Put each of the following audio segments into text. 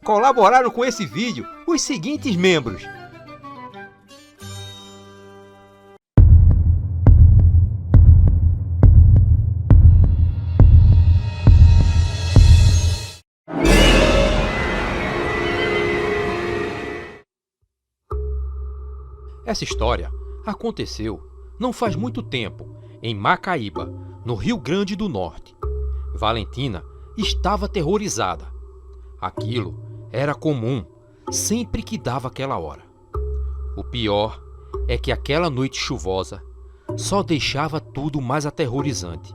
Colaboraram com esse vídeo os seguintes membros: essa história aconteceu não faz muito tempo, em Macaíba, no Rio Grande do Norte. Valentina estava aterrorizada. Aquilo era comum sempre que dava aquela hora. O pior é que aquela noite chuvosa só deixava tudo mais aterrorizante.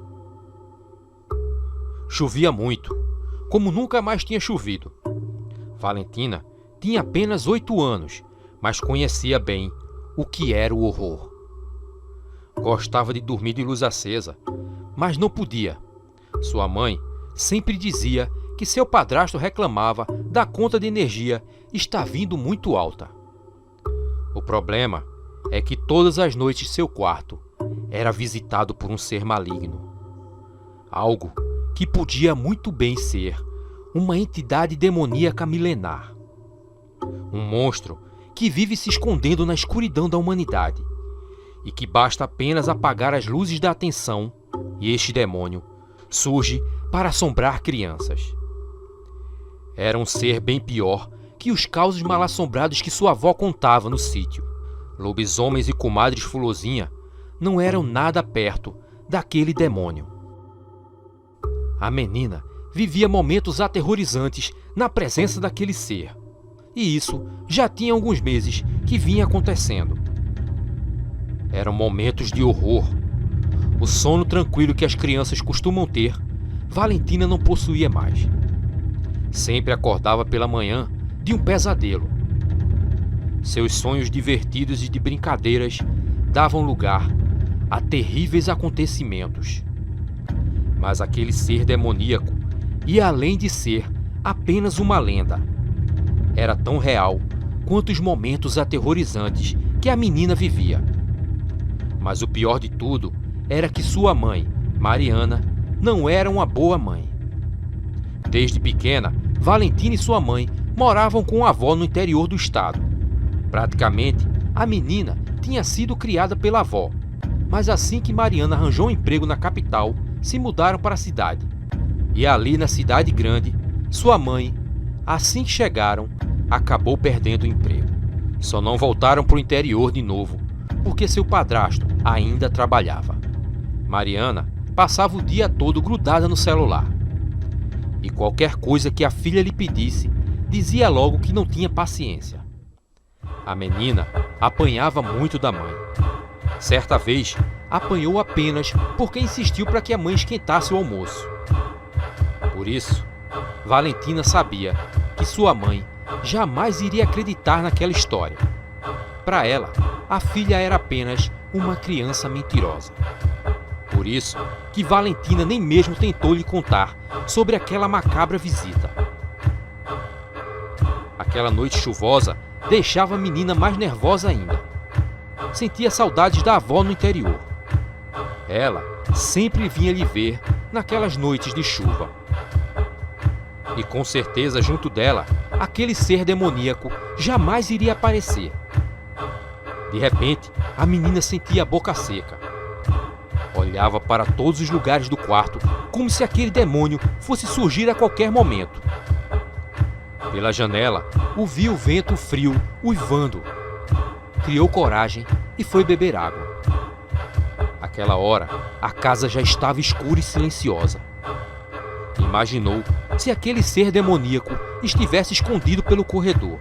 Chovia muito, como nunca mais tinha chovido. Valentina tinha apenas 8 anos, mas conhecia bem o que era o horror. Gostava de dormir de luz acesa, mas não podia. Sua mãe sempre dizia que seu padrasto reclamava da conta de energia estar vindo muito alta. O problema é que todas as noites seu quarto era visitado por um ser maligno. Algo que podia muito bem ser uma entidade demoníaca milenar. Um monstro que vive se escondendo na escuridão da humanidade e que basta apenas apagar as luzes da atenção e este demônio surge para assombrar crianças. Era um ser bem pior que os causos mal-assombrados que sua avó contava no sítio. Lobisomens e comadres Fulozinha não eram nada perto daquele demônio. A menina vivia momentos aterrorizantes na presença daquele ser. E isso já tinha alguns meses que vinha acontecendo. Eram momentos de horror. O sono tranquilo que as crianças costumam ter, Valentina não possuía mais. Sempre acordava pela manhã de um pesadelo. Seus sonhos divertidos e de brincadeiras davam lugar a terríveis acontecimentos. Mas aquele ser demoníaco ia além de ser apenas uma lenda. Era tão real quanto os momentos aterrorizantes que a menina vivia. Mas o pior de tudo era que sua mãe, Mariana, não era uma boa mãe. Desde pequena, Valentina e sua mãe moravam com a avó no interior do estado. Praticamente, a menina tinha sido criada pela avó, mas assim que Mariana arranjou um emprego na capital, se mudaram para a cidade. E ali na cidade grande, sua mãe, assim que chegaram, acabou perdendo o emprego. Só não voltaram para o interior de novo, porque seu padrasto ainda trabalhava. Mariana passava o dia todo grudada no celular. E qualquer coisa que a filha lhe pedisse, dizia logo que não tinha paciência. A menina apanhava muito da mãe. Certa vez, apanhou apenas porque insistiu para que a mãe esquentasse o almoço. Por isso, Valentina sabia que sua mãe jamais iria acreditar naquela história. Para ela, a filha era apenas uma criança mentirosa. Por isso que Valentina nem mesmo tentou lhe contar sobre aquela macabra visita. Aquela noite chuvosa deixava a menina mais nervosa ainda. Sentia saudades da avó no interior. Ela sempre vinha lhe ver naquelas noites de chuva. E com certeza junto dela, aquele ser demoníaco jamais iria aparecer. De repente, a menina sentia a boca seca. Olhava para todos os lugares do quarto, como se aquele demônio fosse surgir a qualquer momento. Pela janela, ouvia o vento frio uivando. Criou coragem e foi beber água. Aquela hora, a casa já estava escura e silenciosa. Imaginou se aquele ser demoníaco estivesse escondido pelo corredor.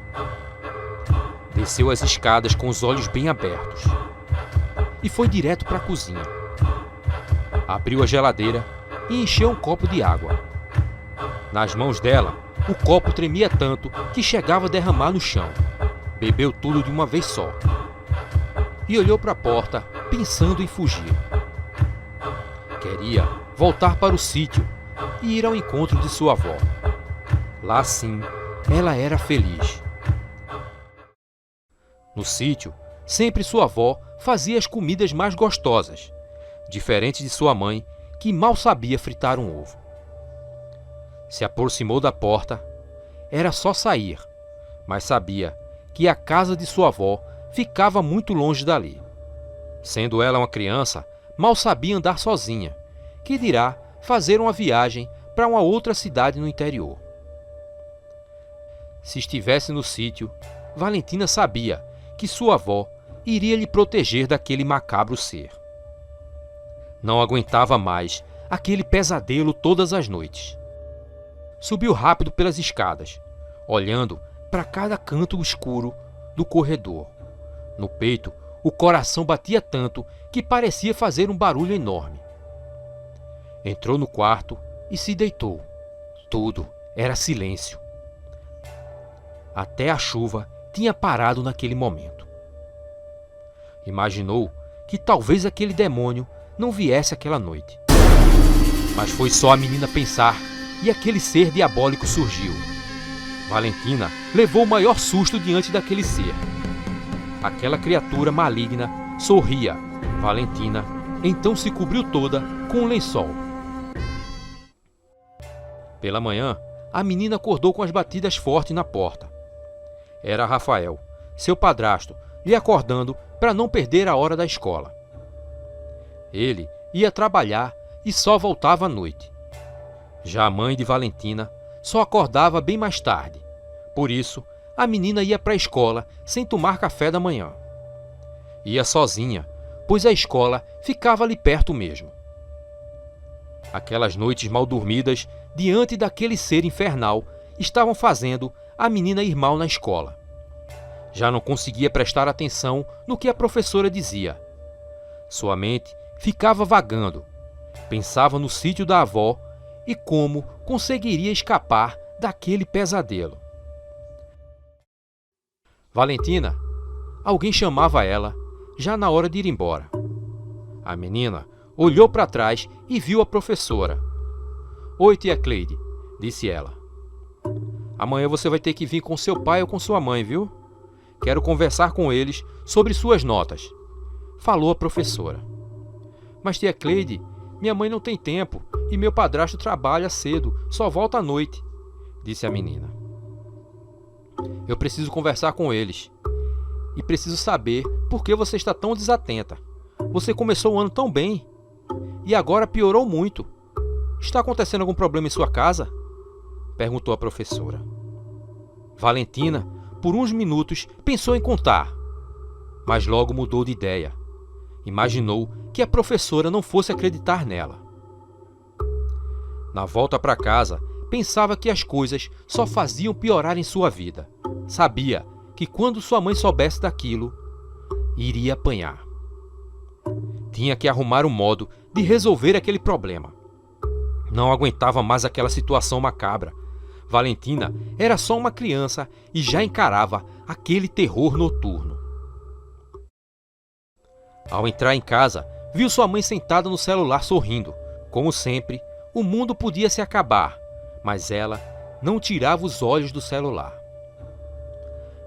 Desceu as escadas com os olhos bem abertos e foi direto para a cozinha. Abriu a geladeira e encheu um copo de água. Nas mãos dela, o copo tremia tanto que chegava a derramar no chão. Bebeu tudo de uma vez só e olhou para a porta, pensando em fugir. Queria voltar para o sítio e ir ao encontro de sua avó. Lá sim, ela era feliz. No sítio, sempre sua avó fazia as comidas mais gostosas, diferente de sua mãe, que mal sabia fritar um ovo. Se aproximou da porta era só sair, mas sabia que a casa de sua avó ficava muito longe dali. Sendo ela uma criança, mal sabia andar sozinha, que dirá fazer uma viagem para uma outra cidade no interior. Se estivesse no sítio, Valentina sabia que sua avó iria lhe proteger daquele macabro ser. Não aguentava mais aquele pesadelo todas as noites. Subiu rápido pelas escadas, olhando para cada canto escuro do corredor. No peito, o coração batia tanto que parecia fazer um barulho enorme. Entrou no quarto e se deitou. Tudo era silêncio. Até a chuva tinha parado naquele momento. Imaginou que talvez aquele demônio não viesse aquela noite. Mas foi só a menina pensar e aquele ser diabólico surgiu. Valentina levou o maior susto diante daquele ser. Aquela criatura maligna sorria. Valentina então se cobriu toda com um lençol. Pela manhã, a menina acordou com as batidas fortes na porta. Era Rafael, seu padrasto, lhe acordando para não perder a hora da escola. Ele ia trabalhar e só voltava à noite. Já a mãe de Valentina só acordava bem mais tarde. Por isso, a menina ia para a escola sem tomar café da manhã. Ia sozinha, pois a escola ficava ali perto mesmo. Aquelas noites mal dormidas diante daquele ser infernal estavam fazendo a menina ir mal na escola. Já não conseguia prestar atenção no que a professora dizia. Sua mente ficava vagando. Pensava no sítio da avó e como conseguiria escapar daquele pesadelo. Valentina, alguém chamava ela, já na hora de ir embora. A menina olhou para trás e viu a professora. "Oi, tia Cleide", disse ela. "Amanhã você vai ter que vir com seu pai ou com sua mãe, viu? Quero conversar com eles sobre suas notas", falou a professora. "Mas, tia Cleide, minha mãe não tem tempo e meu padrasto trabalha cedo, só volta à noite", disse a menina. "Eu preciso conversar com eles e preciso saber por que você está tão desatenta. Você começou o ano tão bem e agora piorou muito. Está acontecendo algum problema em sua casa?", perguntou a professora. Valentina, por uns minutos, pensou em contar, mas logo mudou de ideia. Imaginou que a professora não fosse acreditar nela. Na volta para casa, pensava que as coisas só faziam piorar em sua vida. Sabia que quando sua mãe soubesse daquilo, iria apanhar. Tinha que arrumar um modo de resolver aquele problema. Não aguentava mais aquela situação macabra. Valentina era só uma criança e já encarava aquele terror noturno. Ao entrar em casa, viu sua mãe sentada no celular sorrindo. Como sempre, o mundo podia se acabar, mas ela não tirava os olhos do celular.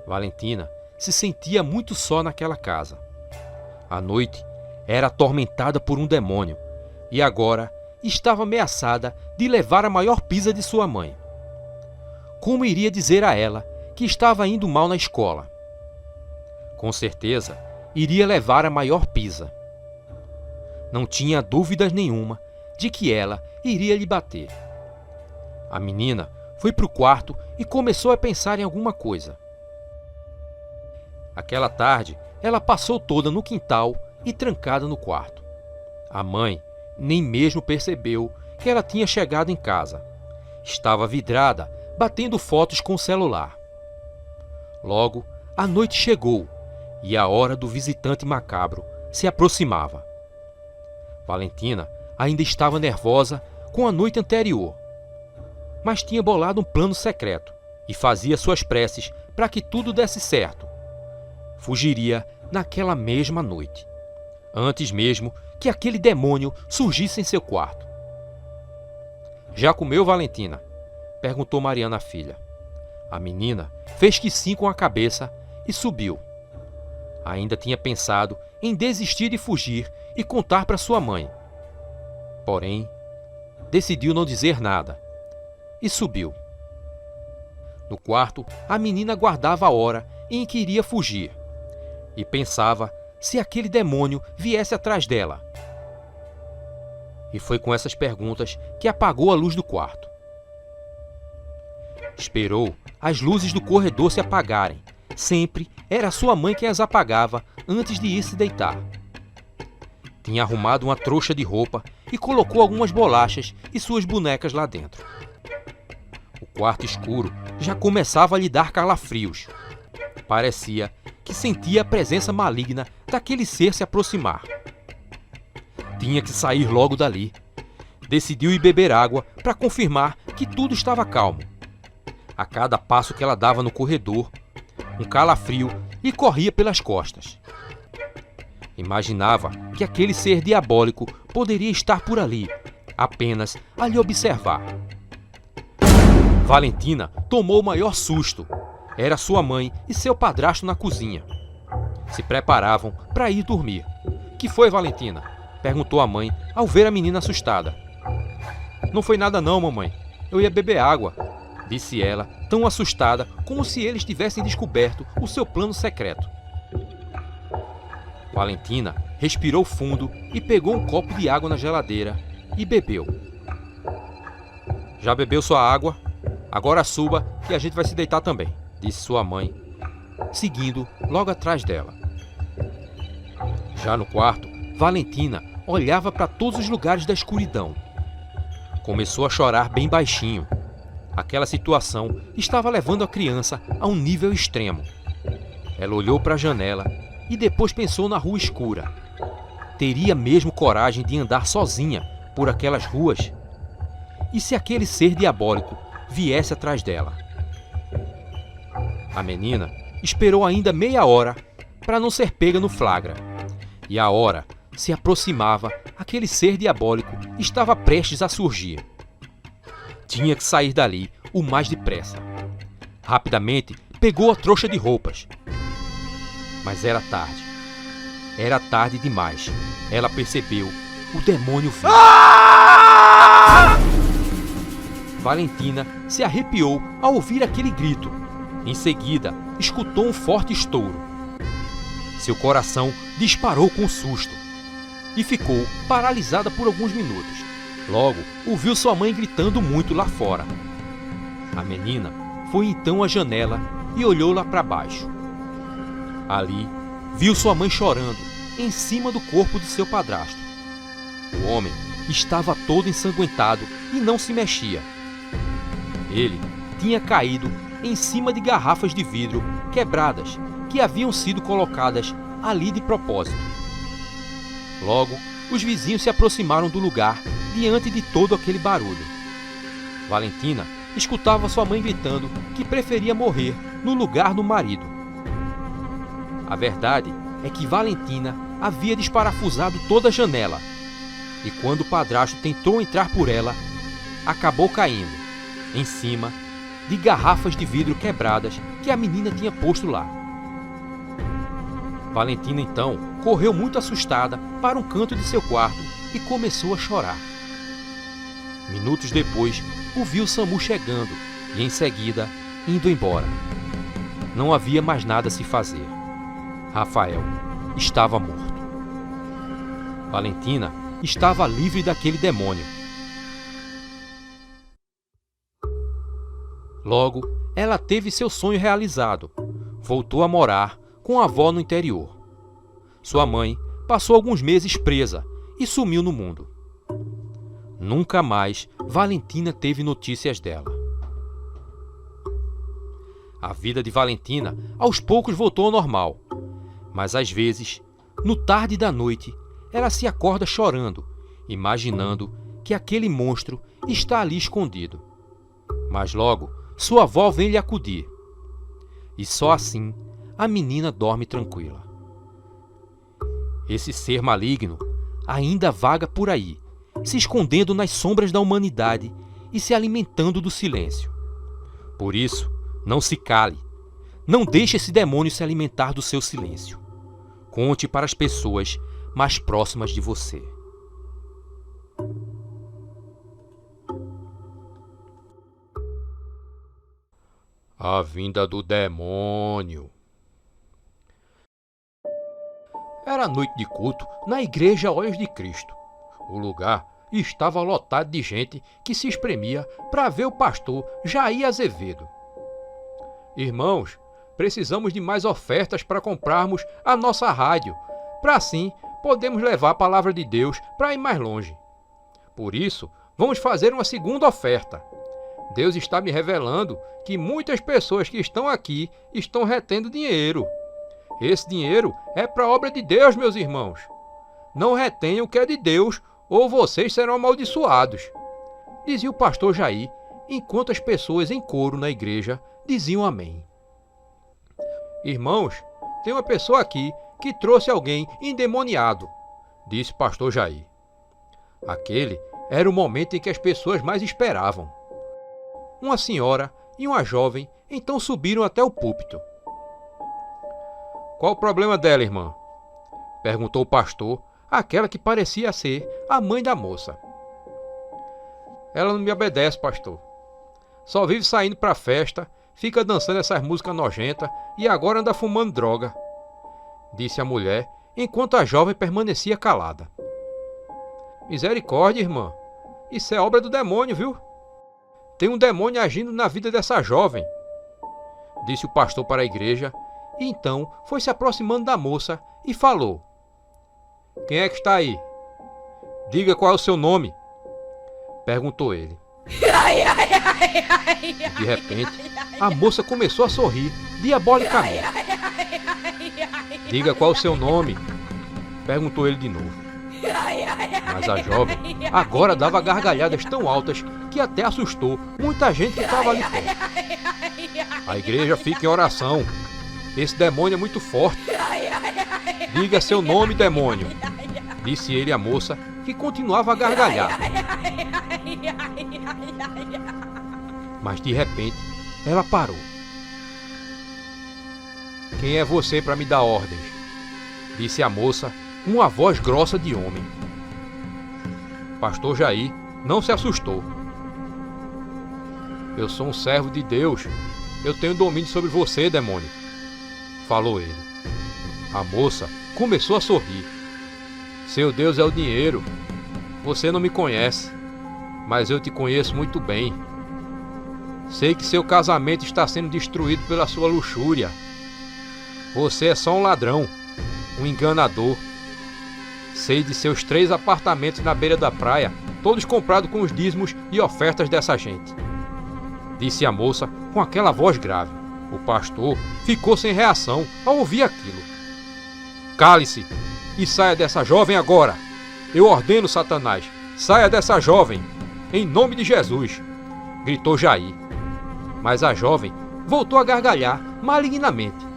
Valentina se sentia muito só naquela casa. A noite era atormentada por um demônio e agora estava ameaçada de levar a maior pisa de sua mãe. Como iria dizer a ela que estava indo mal na escola? Com certeza, iria levar a maior pisa. Não tinha dúvidas nenhuma de que ela iria lhe bater. A menina foi para o quarto e começou a pensar em alguma coisa. Aquela tarde, ela passou toda no quintal e trancada no quarto. A mãe nem mesmo percebeu que ela tinha chegado em casa. Estava vidrada, batendo fotos com o celular. Logo, a noite chegou e a hora do visitante macabro se aproximava. Valentina ainda estava nervosa com a noite anterior, mas tinha bolado um plano secreto e fazia suas preces para que tudo desse certo. Fugiria naquela mesma noite, antes mesmo que aquele demônio surgisse em seu quarto. "Já comeu, Valentina?", perguntou Mariana à filha. A menina fez que sim com a cabeça e subiu. Ainda tinha pensado em desistir de fugir e contar para sua mãe. Porém, decidiu não dizer nada e subiu. No quarto, a menina guardava a hora em que iria fugir e pensava se aquele demônio viesse atrás dela. E foi com essas perguntas que apagou a luz do quarto. Esperou as luzes do corredor se apagarem. Sempre era sua mãe quem as apagava antes de ir se deitar. Tinha arrumado uma trouxa de roupa e colocou algumas bolachas e suas bonecas lá dentro. O quarto escuro já começava a lhe dar calafrios. Parecia que sentia a presença maligna daquele ser se aproximar. Tinha que sair logo dali. Decidiu ir beber água para confirmar que tudo estava calmo. A cada passo que ela dava no corredor, um calafrio lhe corria pelas costas. Imaginava que aquele ser diabólico poderia estar por ali, apenas a lhe observar. Valentina tomou o maior susto. Era sua mãe e seu padrasto na cozinha. Se preparavam para ir dormir. "Que foi, Valentina?" perguntou a mãe ao ver a menina assustada. "Não foi nada não, mamãe. Eu ia beber água", disse ela, tão assustada como se eles tivessem descoberto o seu plano secreto. Valentina respirou fundo e pegou um copo de água na geladeira e bebeu. "Já bebeu sua água? Agora suba que a gente vai se deitar também", disse sua mãe, seguindo logo atrás dela. Já no quarto, Valentina olhava para todos os lugares da escuridão. Começou a chorar bem baixinho. Aquela situação estava levando a criança a um nível extremo. Ela olhou para a janela e depois pensou na rua escura. Teria mesmo coragem de andar sozinha por aquelas ruas? E se aquele ser diabólico viesse atrás dela? A menina esperou ainda meia hora para não ser pega no flagra. E a hora se aproximava, aquele ser diabólico estava prestes a surgir. Tinha que sair dali o mais depressa. Rapidamente pegou a trouxa de roupas. Mas era tarde. Era tarde demais. Ela percebeu. O demônio veio. Valentina se arrepiou ao ouvir aquele grito. Em seguida, escutou um forte estouro. Seu coração disparou com susto e ficou paralisada por alguns minutos. Logo, ouviu sua mãe gritando muito lá fora. A menina foi então à janela e olhou lá para baixo. Ali, viu sua mãe chorando em cima do corpo de seu padrasto. O homem estava todo ensanguentado e não se mexia. Ele tinha caído em cima de garrafas de vidro quebradas que haviam sido colocadas ali de propósito. Logo, os vizinhos se aproximaram do lugar diante de todo aquele barulho. Valentina escutava sua mãe gritando que preferia morrer no lugar do marido. A verdade é que Valentina havia desparafusado toda a janela e quando o padrasto tentou entrar por ela, acabou caindo em cima de garrafas de vidro quebradas que a menina tinha posto lá. Valentina então correu muito assustada para um canto de seu quarto e começou a chorar. Minutos depois, ouviu Samu chegando e em seguida indo embora. Não havia mais nada a se fazer. Rafael estava morto. Valentina estava livre daquele demônio. Logo, ela teve seu sonho realizado. Voltou a morar com a avó no interior. Sua mãe passou alguns meses presa e sumiu no mundo. Nunca mais Valentina teve notícias dela. A vida de Valentina aos poucos voltou ao normal, mas às vezes, no tarde da noite, ela se acorda chorando, imaginando que aquele monstro está ali escondido. Mas logo, sua avó vem lhe acudir. E só assim, a menina dorme tranquila. Esse ser maligno ainda vaga por aí, se escondendo nas sombras da humanidade e se alimentando do silêncio. Por isso, não se cale. Não deixe esse demônio se alimentar do seu silêncio. Conte para as pessoas mais próximas de você. A vinda do demônio. Era noite de culto na igreja Olhos de Cristo. O lugar estava lotado de gente que se espremia para ver o pastor Jair Azevedo. Irmãos, precisamos de mais ofertas para comprarmos a nossa rádio, para assim podermos levar a palavra de Deus para ir mais longe. Por isso, vamos fazer uma segunda oferta. Deus está me revelando que muitas pessoas que estão aqui estão retendo dinheiro. Esse dinheiro é para a obra de Deus, meus irmãos. Não retenham o que é de Deus, ou vocês serão amaldiçoados, dizia o pastor Jair, enquanto as pessoas em coro na igreja diziam amém. Irmãos, tem uma pessoa aqui que trouxe alguém endemoniado, disse o pastor Jair. Aquele era o momento em que as pessoas mais esperavam. Uma senhora e uma jovem então subiram até o púlpito. Qual o problema dela, irmã? Perguntou o pastor, aquela que parecia ser a mãe da moça. Ela não me obedece, pastor. Só vive saindo para a festa, fica dançando essas músicas nojentas e agora anda fumando droga, disse a mulher, enquanto a jovem permanecia calada. Misericórdia, irmã. Isso é obra do demônio, viu? Tem um demônio agindo na vida dessa jovem, disse o pastor para a igreja, e então foi se aproximando da moça e falou. Quem é que está aí? Diga qual é o seu nome, perguntou ele. E de repente, a moça começou a sorrir diabolicamente. Diga qual é o seu nome, perguntou ele de novo. Mas a jovem agora dava gargalhadas tão altas que até assustou muita gente que estava ali perto. A igreja fica em oração. Esse demônio é muito forte. Diga seu nome, demônio, disse ele à moça, que continuava a gargalhar. Mas de repente, ela parou. Quem é você para me dar ordens? Disse a moça, com uma voz grossa de homem. Pastor Jair não se assustou. Eu sou um servo de Deus. Eu tenho domínio sobre você, demônio, falou ele. A moça começou a sorrir. Seu Deus é o dinheiro. Você não me conhece, mas eu te conheço muito bem. Sei que seu casamento está sendo destruído pela sua luxúria. Você é só um ladrão, um enganador. Sei de seus 3 apartamentos na beira da praia, todos comprados com os dízimos e ofertas dessa gente, disse a moça com aquela voz grave. O pastor ficou sem reação ao ouvir aquilo. Cale-se e saia dessa jovem agora. Eu ordeno, Satanás, saia dessa jovem, em nome de Jesus, gritou Jair. Mas a jovem voltou a gargalhar malignamente.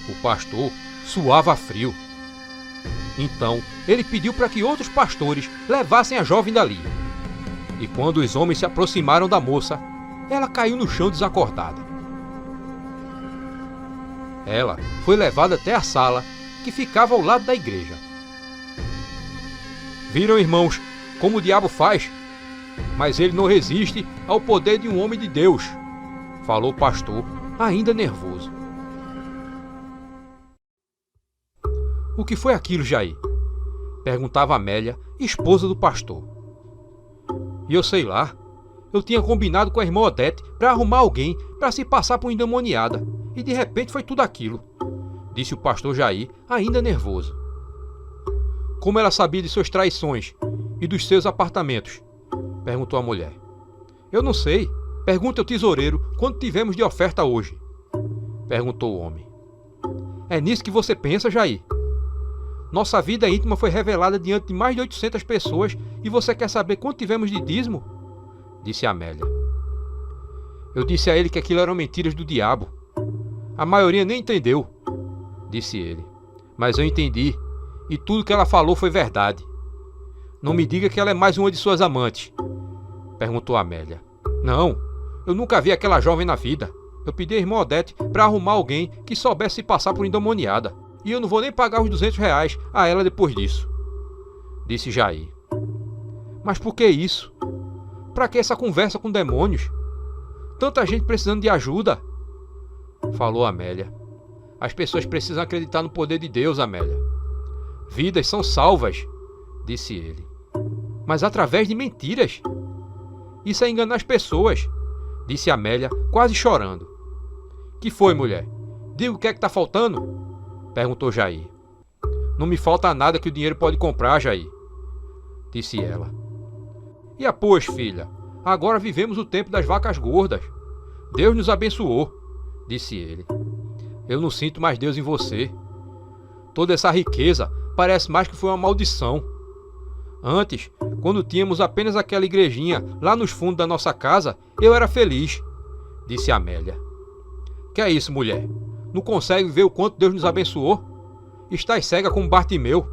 O pastor suava frio. Então, ele pediu para que outros pastores levassem a jovem dali. E quando os homens se aproximaram da moça, ela caiu no chão desacordada. Ela foi levada até a sala, que ficava ao lado da igreja. Viram, irmãos, como o diabo faz? Mas ele não resiste ao poder de um homem de Deus, falou o pastor, ainda nervoso. O que foi aquilo, Jair? Perguntava Amélia, esposa do pastor. E eu sei lá. Eu tinha combinado com a irmã Odete para arrumar alguém para se passar por endemoniada. E de repente foi tudo aquilo, disse o pastor Jair, ainda nervoso. Como ela sabia de suas traições e dos seus apartamentos? Perguntou a mulher. Eu não sei. Pergunta ao tesoureiro quanto tivemos de oferta hoje, perguntou o homem. É nisso que você pensa, Jair? Nossa vida íntima foi revelada diante de mais de 800 pessoas e você quer saber quanto tivemos de dízimo? Disse Amélia. Eu disse a ele que aquilo eram mentiras do diabo. A maioria nem entendeu, disse ele. Mas eu entendi, e tudo que ela falou foi verdade. Não me diga que ela é mais uma de suas amantes, perguntou Amélia. Não, eu nunca vi aquela jovem na vida. Eu pedi à irmã Odete para arrumar alguém que soubesse se passar por endemoniada. E eu não vou nem pagar os R$200 a ela depois disso, disse Jair. Mas por que isso? Para que essa conversa com demônios? Tanta gente precisando de ajuda, falou Amélia. As pessoas precisam acreditar no poder de Deus, Amélia. Vidas são salvas, disse ele. Mas através de mentiras. Isso é enganar as pessoas, disse Amélia, quase chorando. Que foi, mulher? Diga o que é que tá faltando? Perguntou Jair. Não me falta nada que o dinheiro pode comprar, Jair, disse ela. E após, filha, agora vivemos o tempo das vacas gordas. Deus nos abençoou, disse ele. Eu não sinto mais Deus em você. Toda essa riqueza parece mais que foi uma maldição. Antes, quando tínhamos apenas aquela igrejinha lá nos fundos da nossa casa, eu era feliz, disse Amélia. Que é isso, mulher? Não consegue ver o quanto Deus nos abençoou? Estás cega como Bartimeu.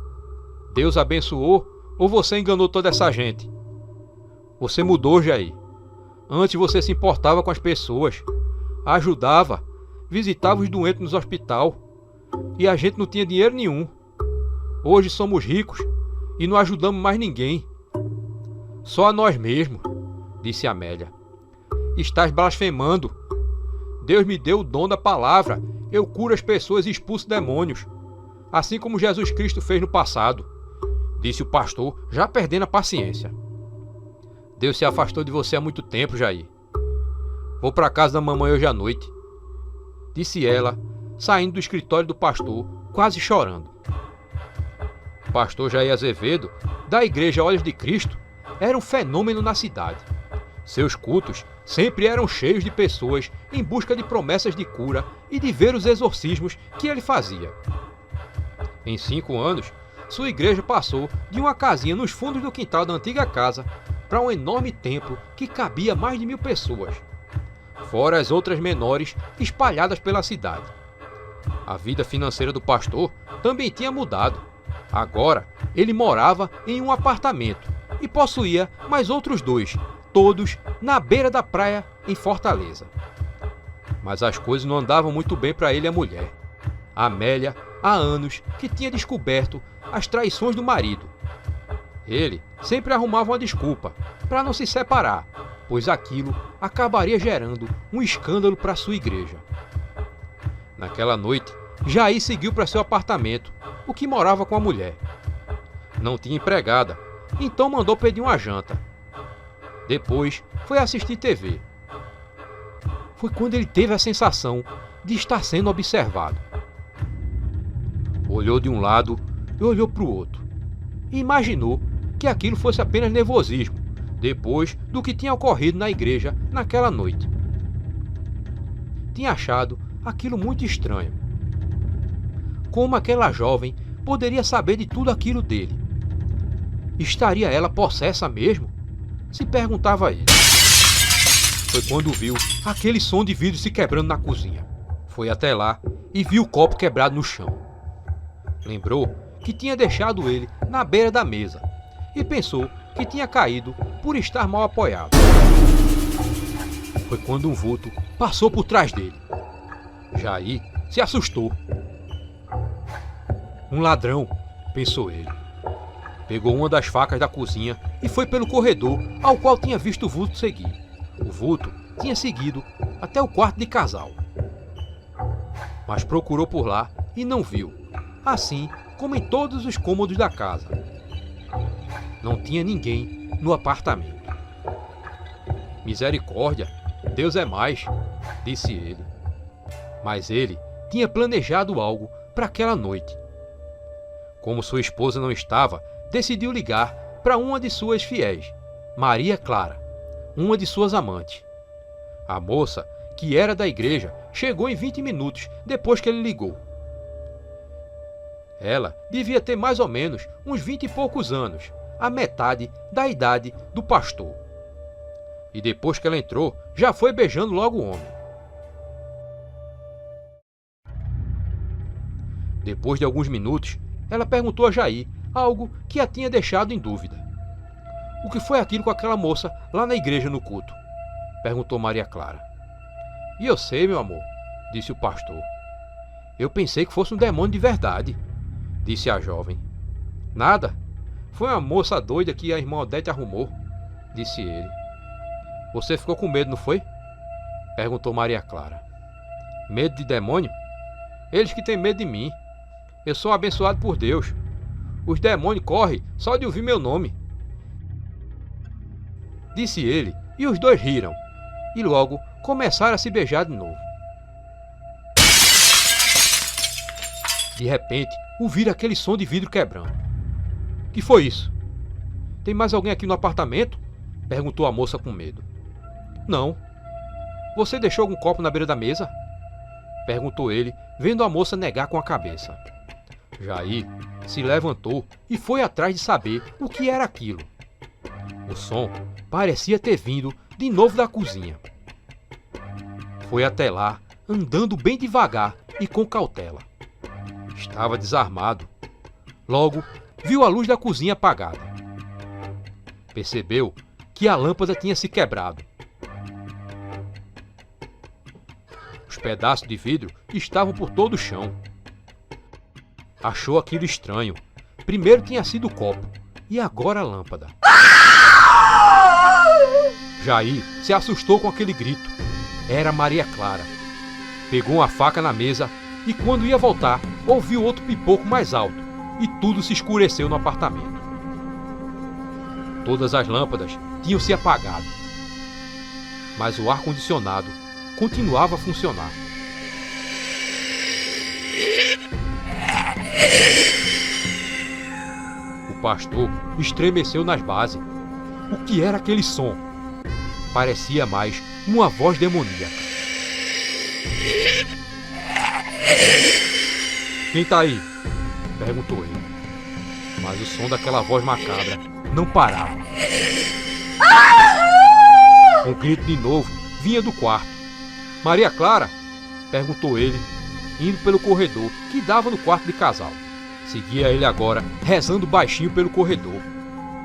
Deus abençoou ou você enganou toda essa gente? Você mudou, Jair. Antes você se importava com as pessoas, ajudava, visitava os doentes nos hospitais e a gente não tinha dinheiro nenhum. Hoje somos ricos e não ajudamos mais ninguém. Só a nós mesmos, disse Amélia. Estás blasfemando. Deus me deu o dom da palavra. Eu curo as pessoas e expulso demônios, assim como Jesus Cristo fez no passado, disse o pastor, já perdendo a paciência. Deus se afastou de você há muito tempo, Jair. Vou para casa da mamãe hoje à noite, disse ela, saindo do escritório do pastor, quase chorando. O pastor Jair Azevedo, da Igreja Olhos de Cristo, era um fenômeno na cidade. Seus cultos sempre eram cheios de pessoas em busca de promessas de cura e de ver os exorcismos que ele fazia. Em 5 anos, sua igreja passou de uma casinha nos fundos do quintal da antiga casa para um enorme templo que cabia mais de 1000 pessoas, fora as outras menores espalhadas pela cidade. A vida financeira do pastor também tinha mudado. Agora, ele morava em um apartamento e possuía mais outros 2, todos na beira da praia em Fortaleza. Mas as coisas não andavam muito bem para ele e a mulher. A Amélia, há anos, que tinha descoberto as traições do marido. Ele sempre arrumava uma desculpa para não se separar, pois aquilo acabaria gerando um escândalo para sua igreja. Naquela noite, Jair seguiu para seu apartamento, o que morava com a mulher. Não tinha empregada, então mandou pedir uma janta. Depois foi assistir TV. Foi quando ele teve a sensação de estar sendo observado. Olhou de um lado e olhou para o outro. E imaginou que aquilo fosse apenas nervosismo, depois do que tinha ocorrido na igreja naquela noite. Tinha achado aquilo muito estranho. Como aquela jovem poderia saber de tudo aquilo dele? Estaria ela possessa mesmo? Se perguntava ele. Foi quando viu aquele som de vidro se quebrando na cozinha. Foi até lá e viu o copo quebrado no chão. Lembrou que tinha deixado ele na beira da mesa e pensou que tinha caído por estar mal apoiado. Foi quando um vulto passou por trás dele. Jair se assustou. Um ladrão, pensou ele. Pegou uma das facas da cozinha e foi pelo corredor ao qual tinha visto o vulto seguir. O vulto tinha seguido até o quarto de casal. Mas procurou por lá e não viu, assim como em todos os cômodos da casa. Não tinha ninguém no apartamento. Misericórdia, Deus é mais, disse ele. Mas ele tinha planejado algo para aquela noite. Como sua esposa não estava, decidiu ligar para uma de suas fiéis, Maria Clara, uma de suas amantes. A moça, que era da igreja, chegou em 20 minutos depois que ele ligou. Ela devia ter mais ou menos uns 20 e poucos anos, a metade da idade do pastor. E depois que ela entrou, já foi beijando logo o homem. Depois de alguns minutos, ela perguntou a Jair algo que a tinha deixado em dúvida. O que foi aquilo com aquela moça lá na igreja no culto? Perguntou Maria Clara. E eu sei, meu amor, disse o pastor. Eu pensei que fosse um demônio de verdade, disse a jovem. Nada, foi uma moça doida que a irmã Odete arrumou, disse ele. Você ficou com medo, não foi? Perguntou Maria Clara. Medo de demônio? Eles que têm medo de mim. Eu sou abençoado por Deus. Os demônios correm só de ouvir meu nome. Disse ele, e os dois riram, e logo começaram a se beijar de novo. De repente, ouviram aquele som de vidro quebrando. Que foi isso? Tem mais alguém aqui no apartamento? Perguntou a moça com medo. Não. Você deixou algum copo na beira da mesa? Perguntou ele, vendo a moça negar com a cabeça. Jair se levantou e foi atrás de saber o que era aquilo. O som parecia ter vindo de novo da cozinha. Foi até lá, andando bem devagar e com cautela. Estava desarmado. Logo, viu a luz da cozinha apagada. Percebeu que a lâmpada tinha se quebrado. Os pedaços de vidro estavam por todo o chão. Achou aquilo estranho. Primeiro tinha sido o copo, e agora a lâmpada. Jair se assustou com aquele grito. Era Maria Clara. Pegou uma faca na mesa e quando ia voltar, ouviu outro pipoco mais alto e tudo se escureceu no apartamento. Todas as lâmpadas tinham se apagado, mas o ar-condicionado continuava a funcionar. O pastor estremeceu nas bases. O que era aquele som? Parecia mais uma voz demoníaca. Quem tá aí? Perguntou ele. Mas o som daquela voz macabra não parava. Um grito de novo vinha do quarto. Maria Clara? Perguntou ele, indo pelo corredor que dava no quarto de casal. Seguia ele agora, rezando baixinho pelo corredor.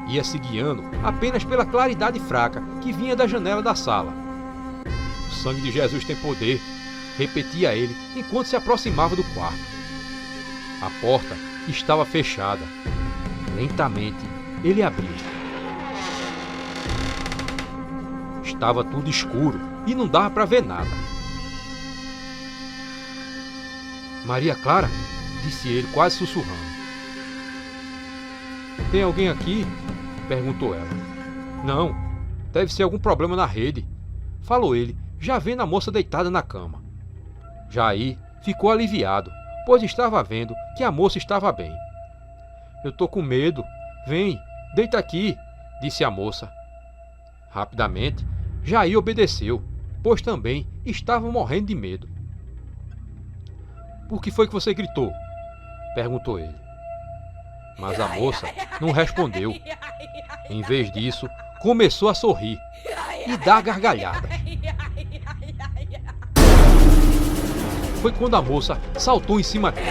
Ia se guiando apenas pela claridade fraca que vinha da janela da sala. O sangue de Jesus tem poder, repetia ele enquanto se aproximava do quarto. A porta estava fechada. Lentamente, ele abriu. Estava tudo escuro e não dava para ver nada. Maria Clara? Disse ele quase sussurrando. Tem alguém aqui? Perguntou ela. Não, deve ser algum problema na rede, falou ele, já vendo a moça deitada na cama. Jair ficou aliviado, pois estava vendo que a moça estava bem. Eu tô com medo. Vem, deita aqui, disse a moça. Rapidamente, Jair obedeceu, pois também estava morrendo de medo. Por que foi que você gritou? Perguntou ele. Mas a moça não respondeu. Em vez disso, começou a sorrir e dar gargalhadas. Foi quando a moça saltou em cima dele.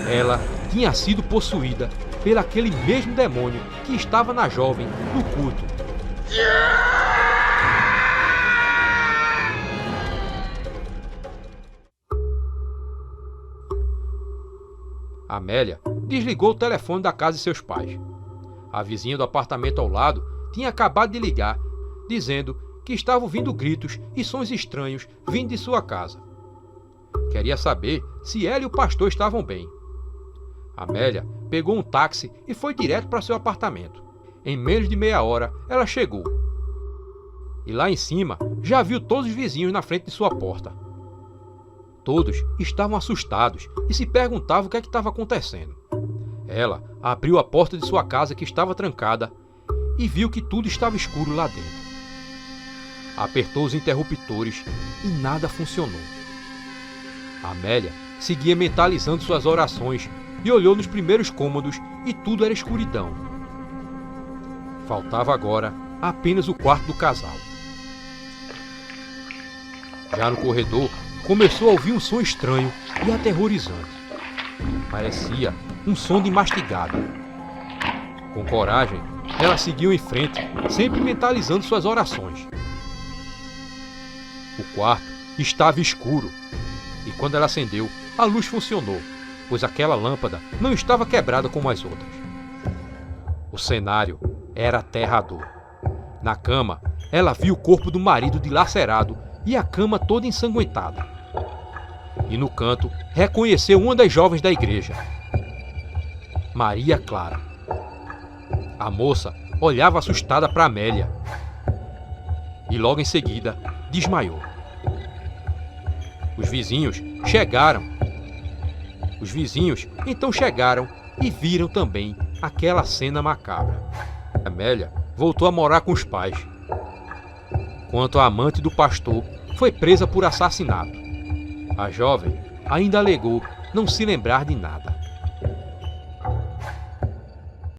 Ela tinha sido possuída pelo aquele mesmo demônio que estava na jovem no culto. Amélia desligou o telefone da casa de seus pais. A vizinha do apartamento ao lado tinha acabado de ligar, dizendo que estavam ouvindo gritos e sons estranhos vindo de sua casa. Queria saber se ela e o pastor estavam bem. Amélia pegou um táxi e foi direto para seu apartamento. Em menos de meia hora, ela chegou. E lá em cima, já viu todos os vizinhos na frente de sua porta. Todos estavam assustados e se perguntavam o que estava acontecendo. Ela abriu a porta de sua casa que estava trancada e viu que tudo estava escuro lá dentro. Apertou os interruptores e nada funcionou. Amélia seguia mentalizando suas orações e olhou nos primeiros cômodos e tudo era escuridão. Faltava agora apenas o quarto do casal. Já no corredor, começou a ouvir um som estranho e aterrorizante. Parecia um som de mastigado. Com coragem, ela seguiu em frente, sempre mentalizando suas orações. O quarto estava escuro, e quando ela acendeu, a luz funcionou, pois aquela lâmpada não estava quebrada como as outras. O cenário era aterrador. Na cama ela viu o corpo do marido dilacerado e a cama toda ensanguentada. E no canto reconheceu uma das jovens da igreja, Maria Clara. A moça olhava assustada para Amélia e logo em seguida desmaiou. Os vizinhos então chegaram e viram também aquela cena macabra. Amélia voltou a morar com os pais, quanto a amante do pastor foi presa por assassinato. A jovem ainda alegou não se lembrar de nada.